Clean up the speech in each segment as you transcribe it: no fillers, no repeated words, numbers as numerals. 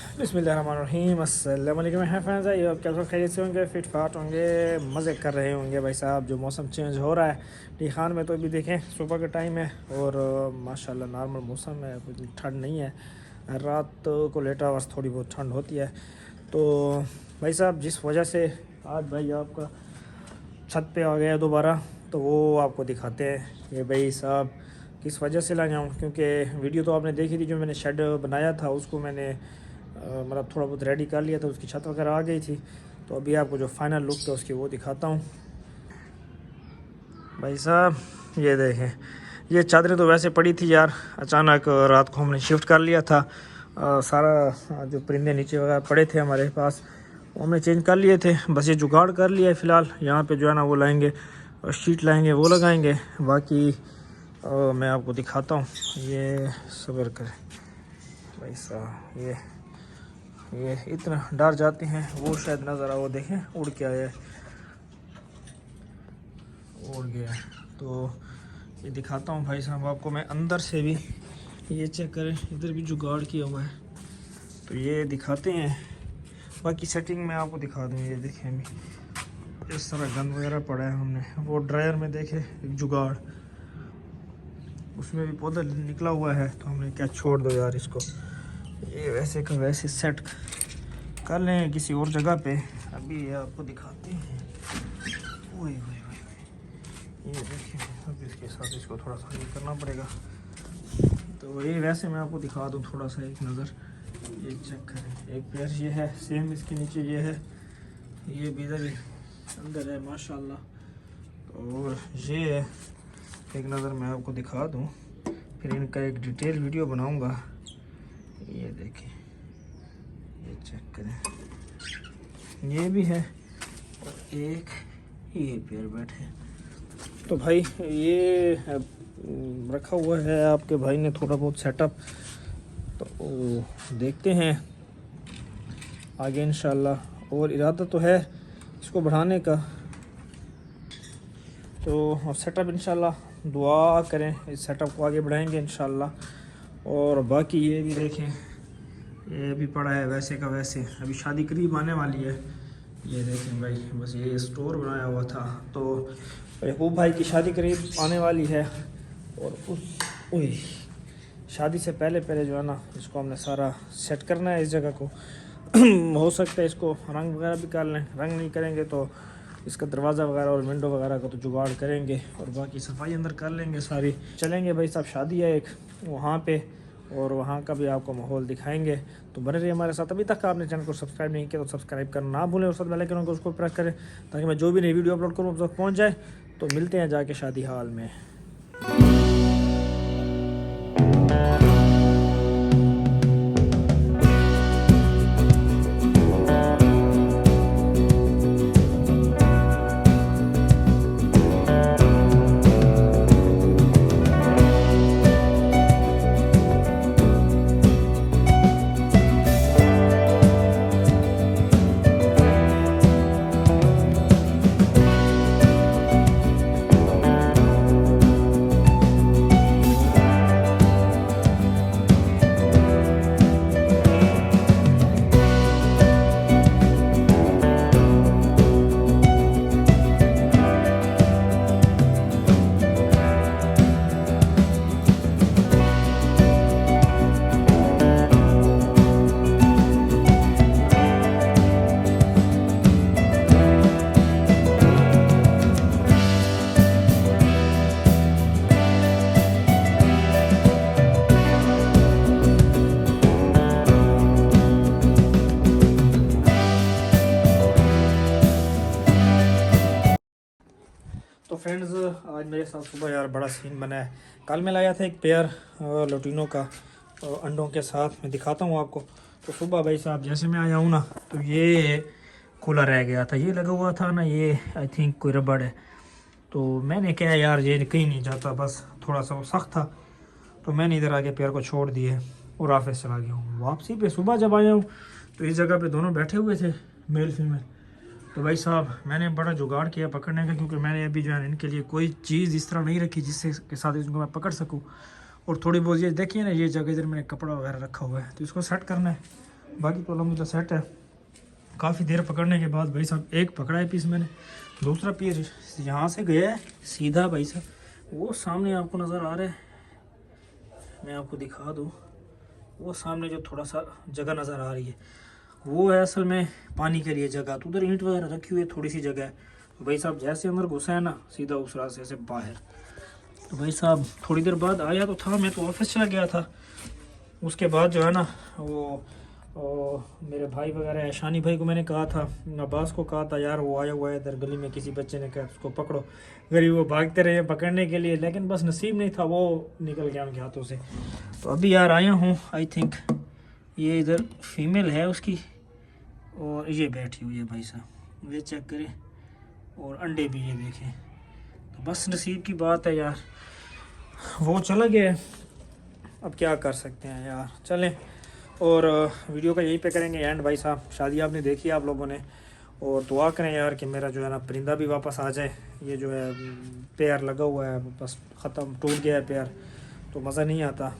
बिस्मिल्लाहिर्रहमानिर्रहीम अस्सलाम वालेकुम है फैंस। ये आप क्या खैरियत से होंगे, फिट फाट होंगे, मज़े कर रहे होंगे भाई साहब। जो मौसम चेंज हो रहा है डी खान में, तो अभी देखें सुबह का टाइम है और माशाल्लाह नॉर्मल मौसम है, कुछ ठंड नहीं है। रात को लेट आवर्स थोड़ी बहुत ठंड होती है। तो भाई साहब जिस वजह से आज भाई आपका छत पे आ गया दोबारा, तो वो आपको दिखाते हैं कि भाई साहब किस वजह से लाया हूँ। क्योंकि वीडियो तो आपने देखी थी, जो मैंने शेड बनाया था उसको मैंने मतलब थोड़ा बहुत रेडी कर लिया था, उसकी छत वगैरह आ गई थी। तो अभी आपको जो फाइनल लुक है उसकी वो दिखाता हूँ। भाई साहब ये देखें, ये चादरें तो वैसे पड़ी थी यार, अचानक रात को हमने शिफ्ट कर लिया था। सारा जो परिंदे नीचे वगैरह पड़े थे हमारे पास, वो हमने चेंज कर लिए थे। बस ये जुगाड़ कर लिया है फ़िलहाल। यहाँ पे जो है ना वो लाएंगे, शीट लाएंगे, वो लगाएंगे। बाकी मैं आपको दिखाता हूँ। ये सब्र करें भाई साहब, ये इतना डर जाते हैं। वो शायद नज़र आ, वो देखें उड़ के आया है, उड़ गया। तो ये दिखाता हूँ भाई साहब आपको मैं अंदर से भी। ये चेक करें, इधर भी जुगाड़ किया हुआ है, तो ये दिखाते हैं। बाकी सेटिंग में आपको दिखा दूँ। ये देखें अभी इस तरह गंद वगैरह पड़ा है, हमने वो ड्रायर में देखे एक जुगाड़, उसमें भी पौधा निकला हुआ है। तो हमने क्या छोड़ दो यार इसको, ये वैसे का वैसे सेट कर लें किसी और जगह पे। अभी ये आपको दिखाते हैं। ओए ओए ओए, ये देखिए अब इसके साथ इसको थोड़ा सा ये करना पड़ेगा। तो ये वैसे मैं आपको दिखा दूं थोड़ा सा, एक नज़र ये चेक करें। एक पैर ये है, सेम इसके नीचे ये है, ये भी इधर अंदर है माशाल्लाह। और ये है, एक नज़र मैं आपको दिखा दूं, फिर इनका एक डिटेल वीडियो बनाऊंगा। ये देखें, ये चेक करें, ये भी है और एक ये पेयर बैठे। तो भाई ये रखा हुआ है आपके भाई ने थोड़ा बहुत सेटअप, तो देखते हैं आगे इंशाल्लाह। और इरादा तो है इसको बढ़ाने का, तो सेटअप इंशाल्लाह दुआ करें, इस सेटअप को आगे बढ़ाएंगे इंशाल्लाह। और बाकी ये भी देखें, ये भी पड़ा है वैसे का वैसे, अभी शादी करीब आने वाली है। ये देखें भाई, बस ये स्टोर बनाया हुआ था। तो महबूब भाई की शादी करीब आने वाली है, और उस ओए शादी से पहले पहले जो है ना इसको हमने सारा सेट करना है इस जगह को। हो सकता है इसको रंग वगैरह भी कर लें, रंग नहीं करेंगे तो इसका दरवाज़ा वगैरह और विंडो वगैरह का तो जुगाड़ करेंगे, और बाकी सफाई अंदर कर लेंगे सारी। चलेंगे भाई साहब, शादी है एक वहाँ पे, और वहाँ का भी आपको माहौल दिखाएंगे। तो बने रहिए हमारे साथ। अभी तक आपने चैनल को सब्सक्राइब नहीं किया तो सब्सक्राइब करना ना भूलें, और साथ बेल आइकन को उसको प्रेस करें, ताकि मैं जो भी नई वीडियो अपलोड करूँ उस वक्त पहुँच जाए। तो मिलते हैं जाके शादी हाल में। तो फ्रेंड्स आज मेरे साथ सुबह यार बड़ा सीन बना है। कल मैं लाया था एक पेयर लोटिनो का अंडों के साथ, मैं दिखाता हूँ आपको। तो सुबह भाई साहब जैसे मैं आया हूँ ना, तो ये खुला रह गया था, ये लगा हुआ था ना, ये आई थिंक कोई रबड़ है। तो मैंने कहा यार ये कहीं नहीं जाता, बस थोड़ा सा वो सख्त था, तो मैंने इधर आके पेयर को छोड़ दिए और ऑफिस चला गया हूँ। वापसी पे सुबह जब आया हूँ तो इस जगह पे दोनों बैठे हुए थे, मेल फीमेल। तो भाई साहब मैंने बड़ा जुगाड़ किया पकड़ने का, क्योंकि मैंने अभी जो है इनके लिए कोई चीज़ इस तरह नहीं रखी जिससे के साथ इनको मैं पकड़ सकूं। और थोड़ी बहुत ये देखिए ना, ये जगह इधर मैंने कपड़ा वगैरह रखा हुआ है, तो इसको सेट करना है। बाकी तो अलहमदिल्ला सेट है। काफ़ी देर पकड़ने के बाद भाई साहब एक पकड़ा है पीस मैंने, दूसरा पीस यहाँ से गया है सीधा भाई साहब, वो सामने आपको नज़र आ रहा है, मैं आपको दिखा दूँ, वो सामने जो थोड़ा सा जगह नज़र आ रही है वो है असल में पानी के लिए जगह। तो उधर ईंट वगैरह रखी हुई है, थोड़ी सी जगह है। तो भाई साहब जैसे अंदर घुसा है ना सीधा उस रास्ते से बाहर। तो भाई साहब थोड़ी देर बाद आया तो था, मैं तो ऑफिस चला गया था। उसके बाद जो है ना वो मेरे भाई वगैरह है, शानी भाई को मैंने कहा था, अब्बास को कहा था यार वो आया हुआ है इधर गली में, किसी बच्चे ने कहा उसको पकड़ो। गरीब वो भागते रहे पकड़ने के लिए, लेकिन बस नसीब नहीं था, वो निकल गया उनके हाथों से। तो अभी यार आया हूँ, आई थिंक ये इधर फीमेल है उसकी, और ये बैठी हुई है भाई साहब, ये चेक करें, और अंडे भी ये देखें। तो बस नसीब की बात है यार, वो चला गया, अब क्या कर सकते हैं यार। चलें, और वीडियो का यहीं पे करेंगे एंड भाई साहब। शादी आपने देखी आप लोगों ने, और दुआ करें यार कि मेरा जो है ना परिंदा भी वापस आ जाए। ये जो है पैर लगा हुआ है, बस ख़त्म, टूट गया है पैर, तो मज़ा नहीं आता।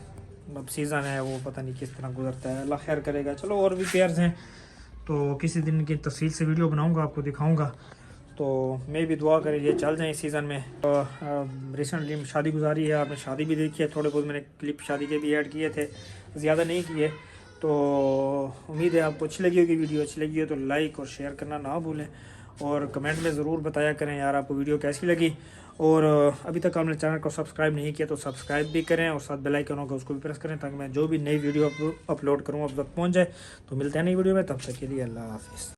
अब सीज़न है, वो पता नहीं किस तरह गुजरता है, अल्लाह खैर करेगा। चलो और भी पेयर्स हैं, तो किसी दिन की तफसील से वीडियो बनाऊँगा, आपको दिखाऊँगा। तो मैं भी दुआ करें ये चल जाए इस सीज़न में। रिसेंटली शादी गुजारी है, आपने शादी भी देखी है, थोड़े बहुत मैंने क्लिप शादी के भी ऐड किए थे, ज़्यादा नहीं किए। तो उम्मीद है आपको अच्छी लगी होगी वीडियो। अच्छी लगी हो तो लाइक और शेयर करना ना भूलें, और कमेंट में ज़रूर बताया करें यार आपको वीडियो कैसी लगी। और अभी तक आपने चैनल को सब्सक्राइब नहीं किया तो सब्सक्राइब भी करें, और साथ बेल आइकन होगा उसको भी प्रेस करें, ताकि मैं जो भी नई वीडियो अपलोड करूँ अब तक पहुँच जाए। तो मिलते हैं नई वीडियो में, तब तक के लिए अल्लाह हाफिज़।